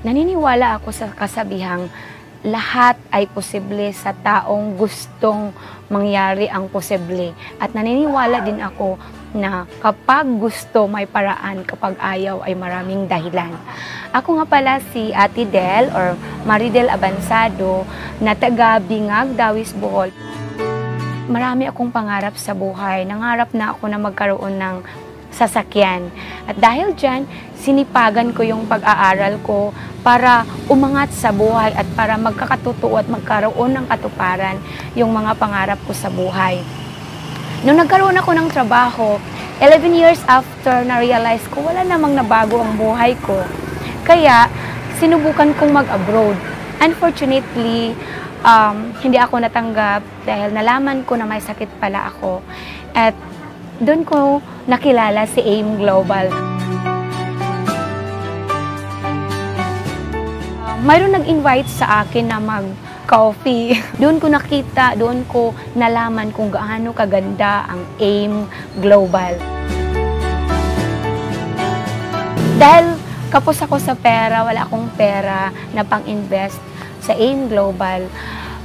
Naniniwala ako sa kasabihang lahat ay posible sa taong gustong mangyari ang posible. At naniniwala din ako na kapag gusto may paraan, kapag ayaw ay maraming dahilan. Ako nga pala si Ate Del or Maridel Abansado na taga Bingag, Dawis, Bohol. Marami akong pangarap sa buhay. Nangarap na ako na magkaroon ng sasakyan. At dahil dyan, sinipagan ko yung pag-aaral ko para umangat sa buhay at para magkakatotoo at magkaroon ng katuparan yung mga pangarap ko sa buhay. Nung nagkaroon ako ng trabaho, 11 years after na-realize ko, wala namang nabago ang buhay ko. Kaya, sinubukan kong mag-abroad. Unfortunately, hindi ako natanggap dahil nalaman ko na may sakit pala ako. At doon ko nakilala si AIM Global. Mayroon nag-invite sa akin na mag-coffee. Doon ko nakita, doon ko nalaman kung gaano kaganda ang AIM Global. Dahil kapos ako sa pera, wala akong pera na pang-invest sa AIM Global,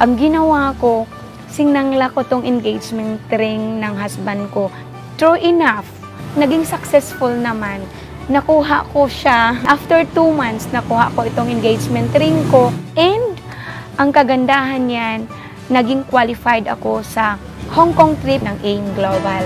ang ginawa ko, sinangla ko tong engagement ring ng husband ko. True enough, naging successful naman. Nakuha ko siya. After 2 months, nakuha ko itong engagement ring ko. And, ang kagandahan niyan, naging qualified ako sa Hong Kong trip ng AIM Global.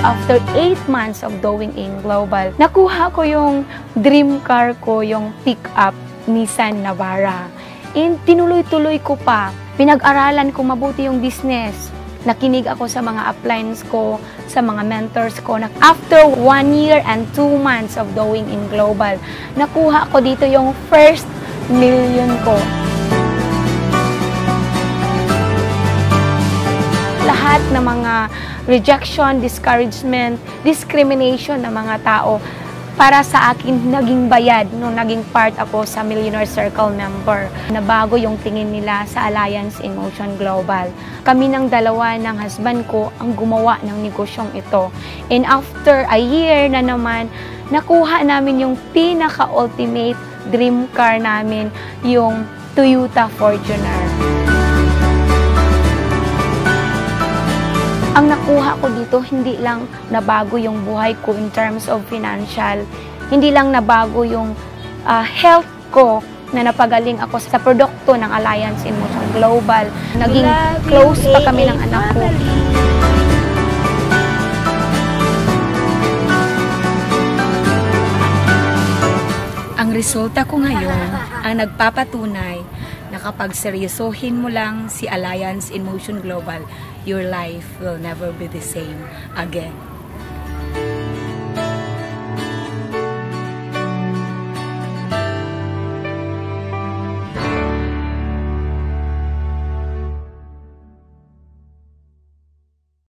After 8 months of doing AIM Global, nakuha ko yung dream car ko, yung pick-up Nissan Navara. And tinuloy-tuloy ko pa. Pinag-aralan ko mabuti yung business. Nakinig ako sa mga uplines ko, sa mga mentors ko. After 1 year and 2 months of doing AIM Global, nakuha ko dito yung first million ko. Lahat ng mga rejection, discouragement, discrimination ng mga tao, para sa akin, naging bayad nung naging part ako sa Millionaire Circle member. Nabago yung tingin nila sa Alliance in Motion Global. Kami ng dalawa ng husband ko ang gumawa ng negosyong ito. And after a year na naman, nakuha namin yung pinaka-ultimate dream car namin, yung Toyota Fortuner. Ang nakuha ko dito, hindi lang nabago yung buhay ko in terms of financial, hindi lang nabago yung health ko na napagaling ako sa produkto ng Alliance in Motion Global. Naging close pa kami ng anak ko. Ang resulta ko ngayon ang nagpapatunay na kapag seryosohin mo lang si Alliance in Motion Global, your life will never be the same again.